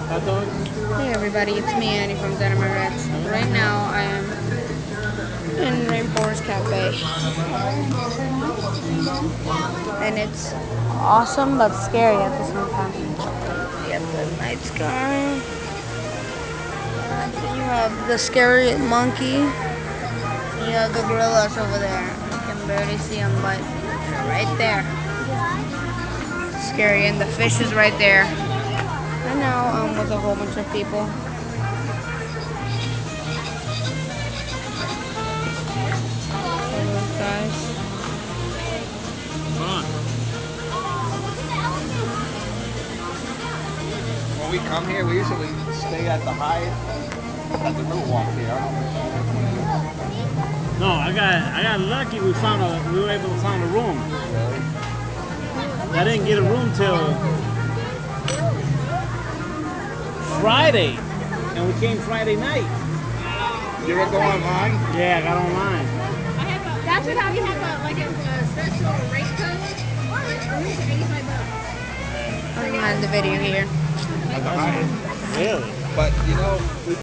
Hey everybody, it's me Annie from Denver Reds. Right now I am in Rainforest Cafe. And it's awesome but scary at the same time. You have the night sky. Then you have the scary monkey. You have the gorillas over there. You can barely see them, but they're right there. Scary, and the fish is right there. Right now I'm with a whole bunch of people. Those guys. When we come here, we usually stay at the Hyatt at the River Walk here. No, I got lucky. We were able to find a room. I didn't get a room till Friday, and we came Friday night. You ever go online? Yeah, I got online. That's what how you have a special rate code. It's $85. I'm gonna end the video here. At the Hyatt. Really? But you know, we